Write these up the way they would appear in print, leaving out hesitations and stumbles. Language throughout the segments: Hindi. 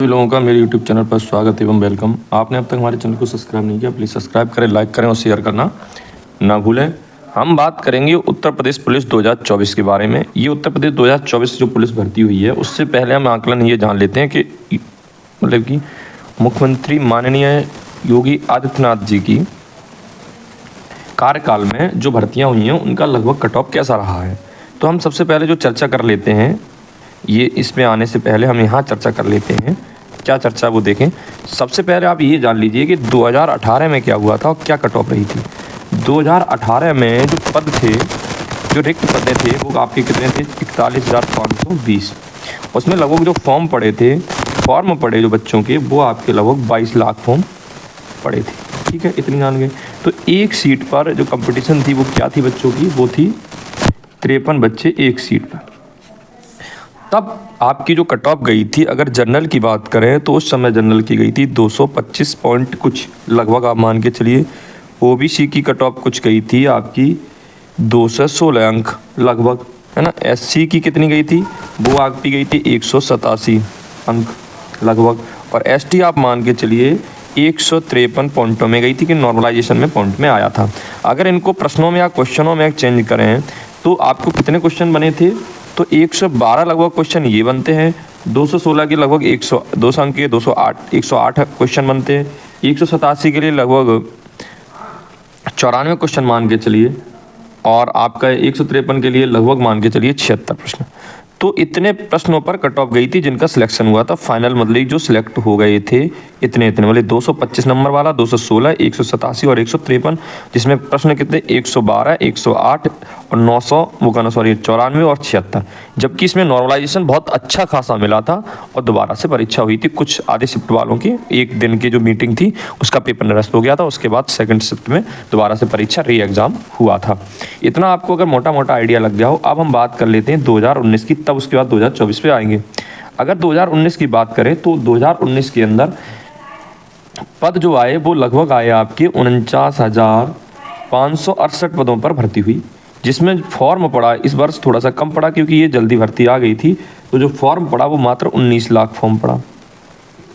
सभी लोगों का मेरे YouTube चैनल पर स्वागत एवं वेलकम। आपने अब तक हमारे चैनल को सब्सक्राइब नहीं किया, प्लीज़ सब्सक्राइब करें, लाइक करें और शेयर करना ना भूलें। हम बात करेंगे उत्तर प्रदेश पुलिस 2024 के बारे में। ये उत्तर प्रदेश 2024 जो पुलिस भर्ती हुई है, उससे पहले हम आकलन ये जान लेते हैं कि मतलब कि मुख्यमंत्री माननीय योगी आदित्यनाथ जी की कार्यकाल में जो भर्तियाँ हुई हैं उनका लगभग कट ऑफ कैसा रहा है। तो हम सबसे पहले जो चर्चा कर लेते हैं, ये इसमें आने से पहले हम यहाँ चर्चा कर लेते हैं। क्या चर्चा वो देखें। सबसे पहले आप ये जान लीजिए कि 2018 में क्या हुआ था और क्या कट ऑफ रही थी। 2018 में जो पद थे, जो रिक्त पदें थे, वो आपके कितने थे? 41,520। उसमें लगभग जो फॉर्म पड़े जो बच्चों के, वो आपके लगभग 22 लाख फॉर्म पड़े थे। ठीक है, इतनी जान गए। तो एक सीट पर जो कंपटीशन थी वो क्या थी बच्चों की? वो थी 53 बच्चे एक सीट पर। तब आपकी जो कट ऑफ गई थी, अगर जनरल की बात करें तो उस समय जनरल की गई थी 225 पॉइंट कुछ लगभग, आप मान के चलिए। ओबीसी की कट ऑफ कुछ गई थी आपकी 216 अंक लगभग, है ना। एससी की कितनी गई थी? वो आपकी गई थी 187 अंक लगभग। और एसटी आप मान के चलिए 153 पॉइंटों में गई थी कि नॉर्मलाइजेशन में पॉइंट में आया था। अगर इनको प्रश्नों में या क्वेश्चनों में चेंज करें तो आपको कितने क्वेश्चन बने थे? तो 112 लगभग क्वेश्चन ये बनते हैं। 216 के लगभग 200 अंक के 108 क्वेश्चन बनते हैं। 187 के लिए लगभग 94 क्वेश्चन मान के चलिए, और आपका 153 के लिए लगभग मान के चलिए 76 प्रश्न। तो इतने प्रश्नों पर कट ऑफ गई थी जिनका सिलेक्शन हुआ था। फाइनल मतलब जो सिलेक्ट हो गए थे इतने वाले 225 नंबर वाला, 216, 187 और 153, जिसमें प्रश्न कितने? 112, 108 और 900 94 और 76। जबकि इसमें नॉर्मलाइजेशन बहुत अच्छा खासा मिला था और दोबारा से परीक्षा हुई थी। कुछ आधे शिफ्ट वालों की एक दिन की जो मीटिंग थी उसका पेपर निरस्त हो गया था, उसके बाद सेकेंड शिफ्ट में दोबारा से परीक्षा री एग्ज़ाम हुआ था। इतना आपको अगर मोटा मोटा आइडिया लग गया हो। अब हम बात कर लेते हैं 2019 की, तब उसके बाद 2024 पे आएंगे। अगर 2019 की बात करें तो 2019 के अंदर पद जो आए वो लगभग आए आपके 49,568 पदों पर भर्ती हुई, जिसमें फॉर्म पड़ा इस वर्ष थोड़ा सा कम पड़ा क्योंकि ये जल्दी भर्ती आ गई थी। तो जो फॉर्म पड़ा वो मात्र 19 लाख फॉर्म पड़ा,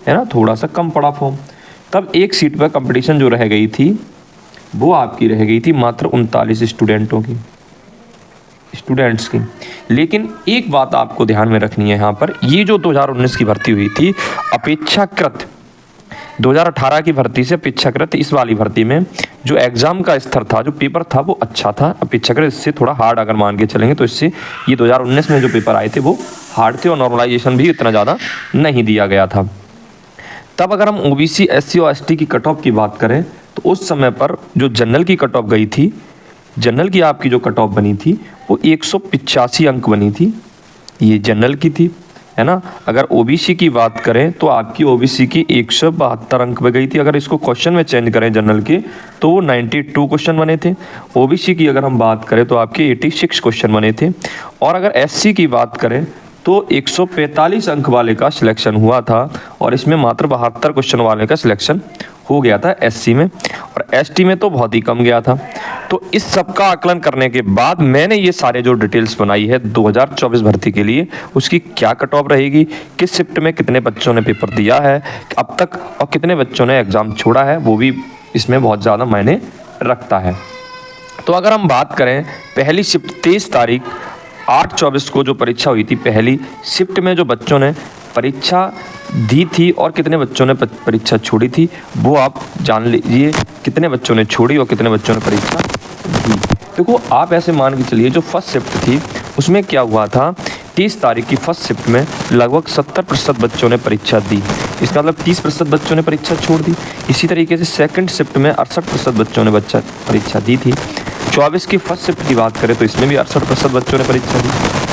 है ना, थोड़ा सा कम पड़ा फॉर्म। तब एक सीट पर कंपटीशन जो रह गई थी वो आपकी रह गई थी मात्र 39 स्टूडेंट्स की। लेकिन एक बात आपको ध्यान में रखनी है यहाँ पर, ये जो 2019 की भर्ती हुई थी अपेक्षाकृत 2018 की भर्ती से अपेक्षाकृत इस वाली भर्ती में जो एग्ज़ाम का स्तर था, जो पेपर था वो अच्छा था। अपेक्षाकृत इससे थोड़ा हार्ड अगर मान के चलेंगे तो इससे ये 2019 में जो पेपर आए थे वो हार्ड थे और नॉर्मलाइजेशन भी इतना ज़्यादा नहीं दिया गया था। तब अगर हम ओबीसी, एससी और एसटी की कट ऑफ की बात करें तो उस समय पर जो जनरल की कट ऑफ गई थी, जनरल की आपकी जो कट ऑफ बनी थी वो 185 अंक बनी थी, ये जनरल की थी, है ना। अगर ओबीसी की बात करें तो आपकी ओबीसी की 172 अंक पे गई थी। अगर इसको क्वेश्चन में चेंज करें जनरल के तो वो 92 क्वेश्चन बने थे। ओबीसी की अगर हम बात करें तो आपके 86 क्वेश्चन बने थे। और अगर एससी की बात करें तो 145 अंक वाले का सिलेक्शन हुआ था और इसमें मात्र 72 क्वेश्चन वाले का सिलेक्शन हो गया था एससी में, और एसटी में तो बहुत ही कम गया था। तो इस सब का आकलन करने के बाद मैंने ये सारे जो डिटेल्स बनाई है 2024 भर्ती के लिए, उसकी क्या कट ऑफ रहेगी, किस शिफ्ट में कितने बच्चों ने पेपर दिया है अब तक और कितने बच्चों ने एग्ज़ाम छोड़ा है, वो भी इसमें बहुत ज़्यादा मायने रखता है। तो अगर हम बात करें पहली शिफ्ट 23 तारीख 8/24 को जो परीक्षा हुई थी, पहली शिफ्ट में जो बच्चों ने परीक्षा दी थी और कितने बच्चों ने परीक्षा छोड़ी थी वो आप जान लीजिए, कितने बच्चों ने छोड़ी और कितने बच्चों ने परीक्षा दी। देखो आप ऐसे मान के चलिए जो फर्स्ट शिफ्ट थी उसमें क्या हुआ था, 30 तारीख की फर्स्ट शिफ्ट में लगभग 70% बच्चों ने परीक्षा दी, इसका मतलब 30% बच्चों ने परीक्षा छोड़ दी। इसी तरीके से सेकंड शिफ्ट में 68% बच्चों ने परीक्षा दी थी। 24 की फर्स्ट शिफ्ट की बात करें तो इसमें भी 68% बच्चों ने परीक्षा दी,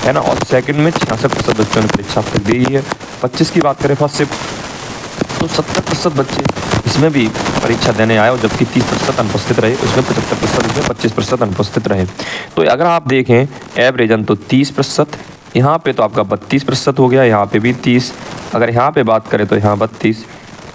है ना, और सेकंड में 66% बच्चों ने परीक्षा अब तक दी है। 25 की बात करें फर्स्ट शिफ्ट तो 70% बच्चे इसमें भी परीक्षा देने आए और जबकि 30% अनुपस्थित रहे, उसमें 75%, इसमें 25% अनुपस्थित रहे। तो अगर आप देखें एवरेजन तो 30%, यहाँ पे तो आपका 32% हो गया, यहाँ पे भी 30, अगर यहाँ पे बात करें तो यहाँ 32,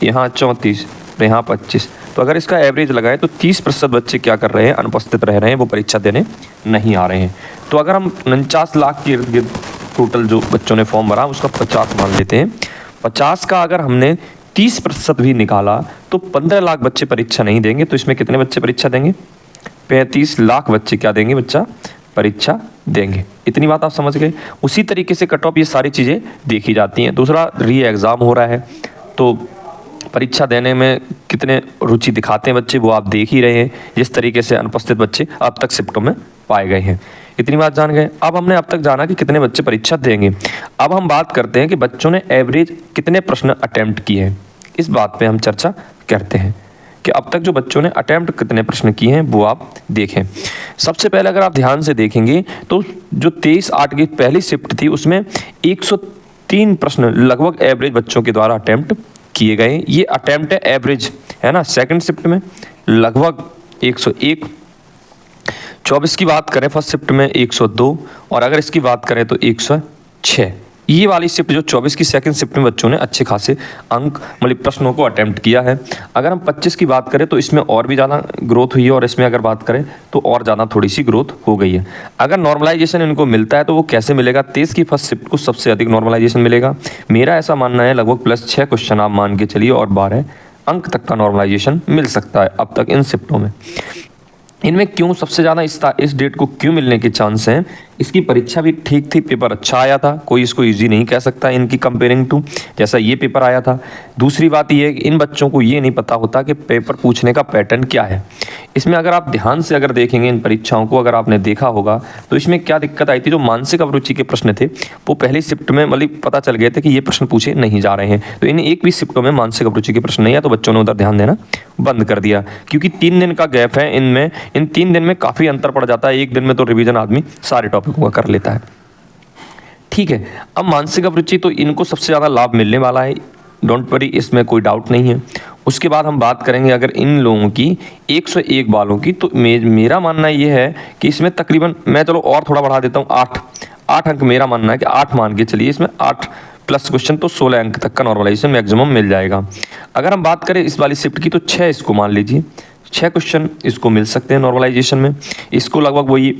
यहाँ 34, तो यहाँ 25। तो अगर इसका एवरेज लगाएं तो 30% बच्चे क्या कर रहे हैं, अनुपस्थित रह रहे हैं, वो परीक्षा देने नहीं आ रहे हैं। तो अगर हम 49 लाख के इर्द गिर्द टोटल जो बच्चों ने फॉर्म भरा उसका 50 मान लेते हैं, 50 का अगर हमने 30% भी निकाला तो 15 लाख बच्चे परीक्षा नहीं देंगे। तो इसमें कितने बच्चे परीक्षा देंगे? 35 लाख बच्चे क्या देंगे? बच्चा परीक्षा देंगे। इतनी बात आप समझ गए। उसी तरीके से कट ऑफ ये सारी चीज़ें देखी जाती हैं। दूसरा, री एग्ज़ाम हो रहा है तो परीक्षा देने में कितने रुचि दिखाते हैं बच्चे, वो आप देख ही रहे हैं। जिस तरीके से अनुपस्थित बच्चे अब तक शिफ्टों में पाए गए हैं। इतनी बात जान गए। अब हमने अब तक जाना कि कितने बच्चे परीक्षा देंगे। अब हम बात करते हैं कि बच्चों ने एवरेज कितने प्रश्न अटेम्प्ट किए हैं। इस बात पे हम चर्चा करते हैं कि अब तक जो बच्चों ने अटेम्प्ट कितने प्रश्न किए हैं वो आप देखें। सबसे पहले अगर आप ध्यान से देखेंगे तो जो 23/8 की पहली शिफ्ट थी उसमें 103 प्रश्न लगभग एवरेज बच्चों के द्वारा अटेम्प्ट किए गए। ये अटेम्प्ट है एवरेज, है ना। सेकंड शिफ्ट में लगभग 101, 24 की बात करें फर्स्ट शिफ्ट में 102, और अगर इसकी बात करें तो 106। ये वाली शिफ्ट जो 24 की सेकंड शिफ्ट में बच्चों ने अच्छे खासे अंक मतलब प्रश्नों को अटेम्प्ट किया है। अगर हम 25 की बात करें तो इसमें और भी ज़्यादा ग्रोथ हुई है, और इसमें अगर बात करें तो और ज़्यादा थोड़ी सी ग्रोथ हो गई है। अगर नॉर्मलाइजेशन इनको मिलता है तो वो कैसे मिलेगा? 23 की फर्स्ट शिफ्ट को सबसे अधिक नॉर्मलाइजेशन मिलेगा। मेरा ऐसा मानना है लगभग +6 क्वेश्चन आप मान के चलिए, और 12 अंक तक का नॉर्मलाइजेशन मिल सकता है अब तक इन शिफ्टों में। इनमें क्यों सबसे ज़्यादा इस डेट को क्यों मिलने के चांस हैं? इसकी परीक्षा भी ठीक थी, पेपर अच्छा आया था, कोई इसको इजी नहीं कह सकता इनकी कंपेयरिंग टू जैसा ये पेपर आया था। दूसरी बात ये है कि इन बच्चों को ये नहीं पता होता कि पेपर पूछने का पैटर्न क्या है। इसमें अगर आप ध्यान से अगर देखेंगे इन परीक्षाओं को, अगर आपने देखा होगा तो इसमें क्या दिक्कत आई थी, जो मानसिक अभिरुचि के प्रश्न थे वो पहली शिफ्ट में मतलब पता चल गए थे कि ये प्रश्न पूछे नहीं जा रहे हैं। तो इन एक भी शिफ्टों में मानसिक अभिरुचि के प्रश्न नहीं है, तो बच्चों ने उधर ध्यान देना बंद कर दिया, क्योंकि 3 दिन का गैप है इनमें। इन 3 दिन में काफ़ी अंतर पड़ जाता है। एक दिन में तो रिवीजन आदमी सारे टॉपिकों का कर लेता है। ठीक है, अब मानसिक अभिरुचि तो इनको सबसे ज़्यादा लाभ मिलने वाला है, डोंट वरी, इसमें कोई डाउट नहीं है। उसके बाद हम बात करेंगे अगर इन लोगों की 101 वालों की, तो मेरा मानना ये है कि इसमें तकरीबन, मैं चलो और थोड़ा बढ़ा देता हूँ, 8 अंक मेरा मानना है कि 8 मान के चलिए, इसमें 8 प्लस क्वेश्चन तो 16 अंक तक का नॉर्मलाइजेशन मैक्सिमम मिल जाएगा। अगर हम बात करें इस वाली शिफ्ट की तो 6 इसको मान लीजिए, 6 क्वेश्चन इसको मिल सकते हैं नॉर्मलाइजेशन में। इसको लगभग वही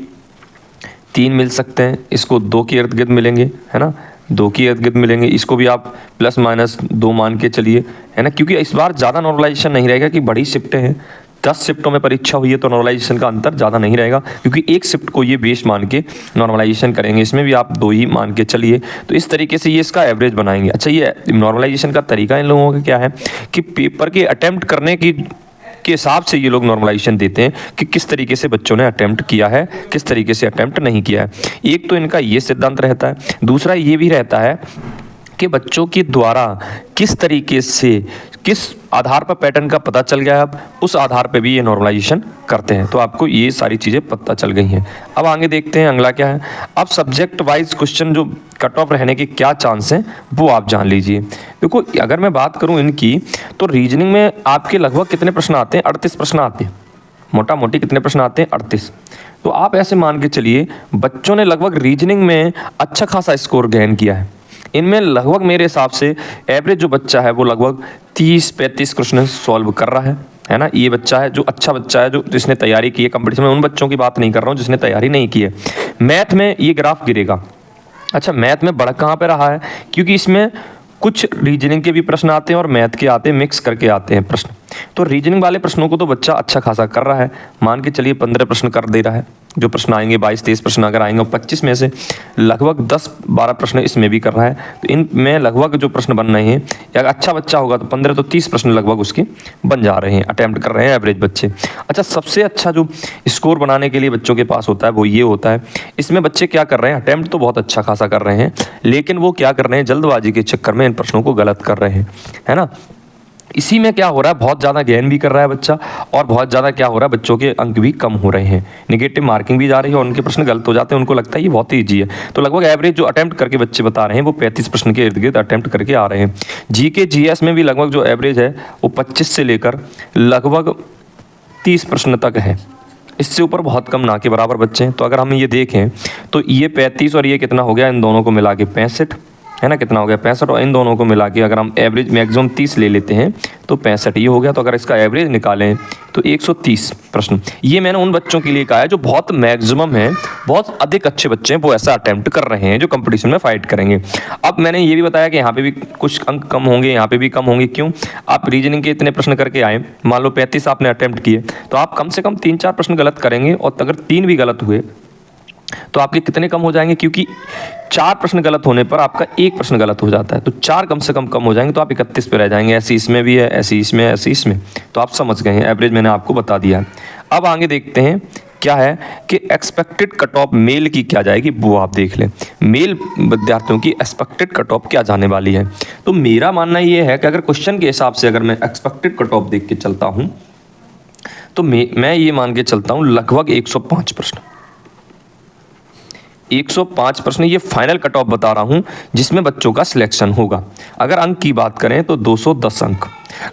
3 मिल सकते हैं, इसको 2 के इर्द गिर्द मिलेंगे, है ना, 2 के इर्द गिर्द मिलेंगे। इसको भी आप ±2 मान के चलिए, है ना, क्योंकि इस बार ज़्यादा नॉर्मलाइजेशन नहीं रहेगा कि बड़ी शिफ्टें हैं। 10 शिफ्टों में परीक्षा हुई है तो नॉर्मलाइजेशन का अंतर ज़्यादा नहीं रहेगा, क्योंकि एक शिफ्ट को ये बेस मान के नॉर्मलाइजेशन करेंगे। इसमें भी आप 2 ही मान के चलिए, तो इस तरीके से ये इसका एवरेज बनाएंगे। अच्छा, ये नॉर्मलाइजेशन का तरीका इन लोगों का क्या है कि पेपर के अटेम्प्ट करने के हिसाब से ये लोग नॉर्मलाइजेशन देते हैं कि किस तरीके से बच्चों ने अटेम्प्ट किया है, किस तरीके से अटेम्प्ट नहीं किया है। एक तो इनका ये सिद्धांत रहता है, दूसरा ये भी रहता है कि बच्चों के द्वारा किस तरीके से, किस आधार पर पैटर्न का पता चल गया है, अब उस आधार पर भी ये नॉर्मलाइजेशन करते हैं। तो आपको ये सारी चीज़ें पता चल गई हैं। अब आगे देखते हैं अगला क्या है। अब सब्जेक्ट वाइज क्वेश्चन जो कट ऑफ रहने के क्या चांस हैं वो आप जान लीजिए। देखो, अगर मैं बात करूं इनकी, तो रीजनिंग में आपके लगभग कितने प्रश्न आते हैं? 38 प्रश्न आते हैं। मोटा मोटी कितने प्रश्न आते हैं? 38। तो आप ऐसे मान के चलिए बच्चों ने लगभग रीजनिंग में अच्छा खासा स्कोर गेन किया है। इनमें लगभग मेरे हिसाब से एवरेज जो बच्चा है वो लगभग 30-35 क्वेश्चन सॉल्व कर रहा है ना। ये बच्चा है जो अच्छा बच्चा है, जो जिसने तैयारी की है कंपटीशन में। उन बच्चों की बात नहीं कर रहा हूँ जिसने तैयारी नहीं की है। मैथ में ये ग्राफ गिरेगा। अच्छा, मैथ में बढ़ कहाँ पे रहा है? क्योंकि इसमें कुछ रीजनिंग के भी प्रश्न आते हैं और मैथ के आते हैं, मिक्स करके आते हैं प्रश्न। तो रीजनिंग वाले प्रश्नों को तो बच्चा अच्छा खासा कर रहा है, मान के चलिए 15 प्रश्न कर दे रहा है। जो प्रश्न आएंगे 22-23 प्रश्न अगर आएंगे, 25 में से लगभग 10-12 प्रश्न इसमें भी कर रहा है। तो इनमें लगभग जो प्रश्न बन रहे हैं, या अच्छा बच्चा होगा तो 15 तो 30 प्रश्न लगभग उसके बन जा रहे हैं, अटैम्प्ट कर रहे हैं एवरेज बच्चे। अच्छा, सबसे अच्छा जो स्कोर बनाने के लिए बच्चों के पास होता है वो ये होता है, इसमें बच्चे क्या कर रहे हैं, अटैम्प्ट तो बहुत अच्छा खासा कर रहे हैं, लेकिन वो क्या कर रहे हैं, जल्दबाजी के चक्कर में इन प्रश्नों को गलत कर रहे हैं, है ना। इसी में क्या हो रहा है, बहुत ज़्यादा गेन भी कर रहा है बच्चा, और बहुत ज़्यादा क्या हो रहा है, बच्चों के अंक भी कम हो रहे हैं, नेगेटिव मार्किंग भी जा रही है और उनके प्रश्न गलत हो जाते हैं। उनको लगता है ये बहुत ही ईजी है। तो लगभग एवरेज जो अटेम्प्ट करके बच्चे बता रहे हैं वो 35 प्रश्न के इर्द गिर्द अटेम्प्ट करके आ रहे हैं। जीके जीएस में भी लगभग जो एवरेज है वो 25 से लेकर लगभग 30 प्रश्न तक है। इससे ऊपर बहुत कम, ना के बराबर बच्चे हैं। तो अगर हम ये देखें तो ये 35 और ये कितना हो गया, इन दोनों को मिला के 65, है ना, कितना हो गया 65, और इन दोनों को मिला के अगर हम एवरेज मैक्सिमम 30 ले लेते हैं तो 65 ये हो गया। तो अगर इसका एवरेज निकालें तो 130 प्रश्न। ये मैंने उन बच्चों के लिए कहा है जो बहुत मैक्सिमम है, बहुत अधिक अच्छे बच्चे हैं, वो ऐसा अटेम्प्ट कर रहे हैं जो कंपटीशन में फाइट करेंगे। अब मैंने ये भी बताया कि यहाँ पे भी कुछ अंक कम होंगे, यहाँ पे भी कम होंगे। क्यों? आप रीजनिंग के इतने प्रश्न करके आए, मान लो 35 आपने अटेम्प्ट किए, तो आप कम से कम 3-4 प्रश्न गलत करेंगे, और अगर 3 भी गलत हुए तो आपके कितने कम हो जाएंगे? क्योंकि 4 प्रश्न गलत होने पर आपका 1 प्रश्न गलत हो जाता है, तो 4 कम से कम हो जाएंगे, तो आप 31 पे रह जाएंगे। ऐसी इसमें भी है, ऐसी इसमें, ऐसी इसमें, तो आप समझ गए हैं। एवरेज मैंने आपको बता दिया है। अब आगे देखते हैं क्या है कि एक्सपेक्टेड कट ऑफ मेल की क्या जाएगी, वो आप देख लें। मेल विद्यार्थियों की एक्सपेक्टेड कट ऑफ क्या जाने वाली है। तो मेरा मानना ये है कि अगर क्वेश्चन के हिसाब से अगर मैं एक्सपेक्टेड कट ऑफ देख के चलता हूँ, तो मैं ये मान के चलता हूँ लगभग 105 प्रश्न, 105 प्रश्न ये फाइनल कट ऑफ बता रहा हूं जिसमें बच्चों का सिलेक्शन होगा। अगर अंक की बात करें तो 210 अंक।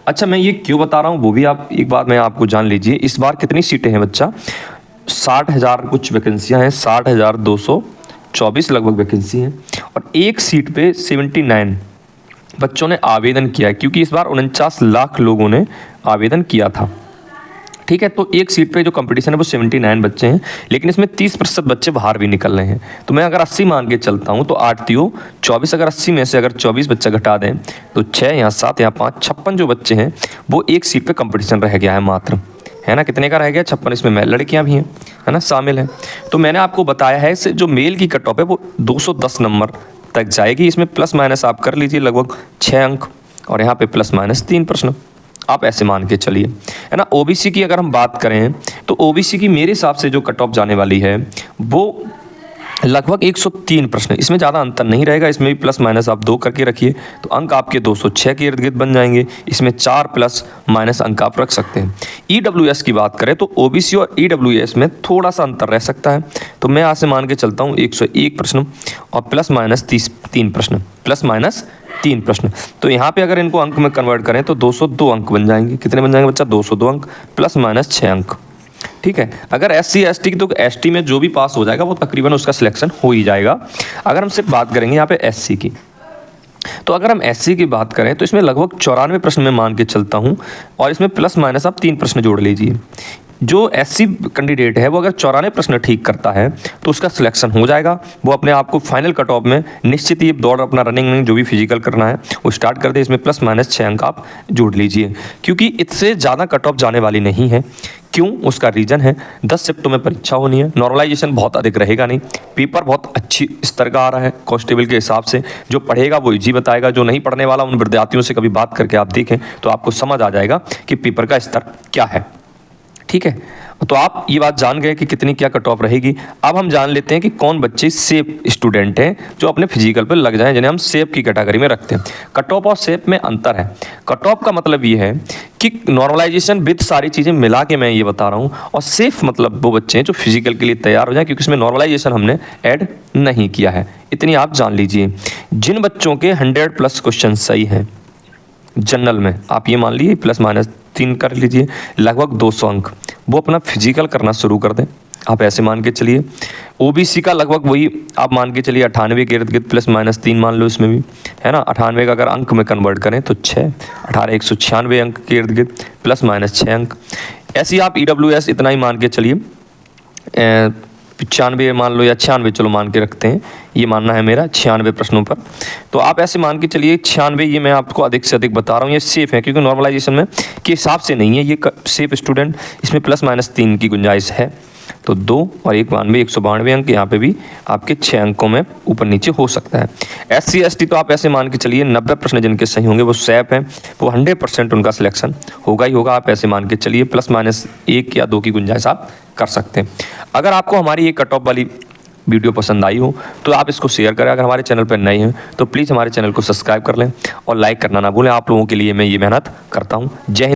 अच्छा, मैं ये क्यों बता रहा हूं वो भी आप एक बात मैं आपको जान लीजिए। इस बार कितनी सीटें हैं बच्चा? 60,000 कुछ वैकेंसियां हैं, 60,224 लगभग वैकेंसी हैं, और एक सीट पे 79 बच्चों ने आवेदन किया है, क्योंकि इस बार 49 लाख लोगों ने आवेदन किया था। ठीक है, तो एक सीट पे जो कंपटीशन है वो 79 बच्चे हैं, लेकिन इसमें 30% बच्चे बाहर भी निकल रहे हैं। तो मैं अगर 80 मान के चलता हूँ तो 8 3 24, अगर 80 में से अगर 24 बच्चा घटा दें तो 6 यहाँ 7 यहाँ 5 56 जो बच्चे हैं वो एक सीट पे कंपटीशन रह गया है मात्र, है ना। कितने का रह गया? 56। इसमें लड़कियाँ भी हैं, है ना, शामिल हैं। तो मैंने आपको बताया है इससे जो मेल की कट ऑफ है वो 210 नंबर तक जाएगी। इसमें प्लस माइनस आप कर लीजिए लगभग 6 अंक, और यहाँ पे प्लस माइनस 3 प्रश्न, आप ऐसे मान के चलिए, है ना। ओबीसी की अगर हम बात करें तो ओबीसी की मेरे हिसाब से जो कट ऑफ जाने वाली है वो लगभग 103 प्रश्न। इसमें ज़्यादा अंतर नहीं रहेगा, इसमें भी प्लस माइनस आप 2 करके रखिए, तो अंक आपके 206 के इर्द गिर्द बन जाएंगे। इसमें 4 प्लस माइनस अंक आप रख सकते हैं। ईडब्ल्यूएस की बात करें तो ओबीसी और ईडब्ल्यूएस में थोड़ा सा अंतर रह सकता है, तो मैं यहाँ से मान के चलता हूँ 101 प्रश्न और प्लस माइनस 3 प्रश्न, प्लस माइनस 3 प्रश्न। तो यहाँ पे अगर इनको अंक में कन्वर्ट करें तो 202 अंक बन जाएंगे। कितने बन जाएंगे बच्चा? 202 अंक प्लस माइनस 6 अंक। ठीक है, अगर SC ST की तो ST में जो भी पास हो जाएगा वो तकरीबन उसका सिलेक्शन हो ही जाएगा। अगर हम सिर्फ बात करेंगे यहाँ पे SC की, तो अगर हम SC की बात करें तो इसमें लगभग 94 प्रश्न में मान के चलता हूँ, और इसमें प्लस माइनस आप 3 प्रश्न जोड़ लीजिए। जो SC कैंडिडेट है वो अगर 94 प्रश्न ठीक करता है तो उसका सिलेक्शन हो जाएगा। वो अपने आप को फाइनल कट ऑफ में निश्चित ही दौड़ अपना रनिंग जो भी फिजिकल करना है वो स्टार्ट कर दे। इसमें प्लस माइनस 6 अंक आप जोड़ लीजिए, क्योंकि इससे ज़्यादा कट ऑफ जाने वाली नहीं है। क्यों? उसका रीज़न है 10 शिफ्टों में परीक्षा होनी है, नॉर्मलाइजेशन बहुत अधिक रहेगा नहीं, पेपर बहुत अच्छी स्तर का आ रहा है कांस्टेबल के हिसाब से। जो पढ़ेगा वो इजी बताएगा, जो नहीं पढ़ने वाला उन विद्यार्थियों से कभी बात करके आप देखें तो आपको समझ आ जाएगा कि पेपर का स्तर क्या है। ठीक है, तो आप ये बात जान गए कि कितनी क्या कट ऑफ रहेगी। अब हम जान लेते हैं कि कौन बच्चे सेफ स्टूडेंट हैं जो अपने फिजिकल पर लग जाएं, जिन्हें हम सेफ की कैटेगरी में रखते हैं। कट ऑफ और सेफ में अंतर है। कट ऑफ का मतलब ये है कि नॉर्मलाइजेशन विद सारी चीज़ें मिला के मैं ये बता रहा हूँ, और सेफ मतलब वो बच्चे हैं जो फिजिकल के लिए तैयार हो जाए, क्योंकि इसमें नॉर्मलाइजेशन हमने ऐड नहीं किया है। इतनी आप जान लीजिए। जिन बच्चों के 100+ क्वेश्चन सही हैं जनरल में, आप ये मान लीजिए प्लस माइनस 3 कर लीजिए, लगभग 200 अंक, वो अपना फिजिकल करना शुरू कर दें। आप ऐसे मान के चलिए। ओबीसी का लगभग वही आप मान के चलिए 98 के इर्द गिर्द प्लस माइनस 3 मान लो इसमें भी, है ना। 98 का अगर अंक में कन्वर्ट करें तो 6, 18 196 अंक के इर्द गिर्द प्लस माइनस 6 अंक। ऐसे ही आप ईडब्ल्यूएस इतना ही मान के चलिए, 95 मान लो या 96, चलो मान के रखते हैं, ये मानना है मेरा 96 प्रश्नों पर। तो आप ऐसे मान के चलिए 96, ये मैं आपको अधिक से अधिक बता रहा हूँ, ये सेफ है क्योंकि नॉर्मलाइजेशन में के हिसाब से नहीं है, ये सेफ स्टूडेंट। इसमें प्लस माइनस 3 की गुंजाइश है, तो 2 और 192 192 अंक, यहाँ पे भी आपके 6 अंकों में ऊपर नीचे हो सकता है। SC ST तो आप ऐसे मान के चलिए 90 प्रश्न जिनके सही होंगे वो सेफ हैं, वो 100% उनका सिलेक्शन होगा ही होगा। आप ऐसे मान के चलिए प्लस माइनस 1 या 2 की गुंजाइश आप कर सकते हैं। अगर आपको हमारी ये कट ऑफ वाली वीडियो पसंद आई हो तो आप इसको शेयर करें। अगर हमारे चैनल पर नए हैं तो प्लीज़ हमारे चैनल को सब्सक्राइब कर लें और लाइक करना ना भूलें। आप लोगों के लिए मैं ये मेहनत करता हूँ। जय हिंद।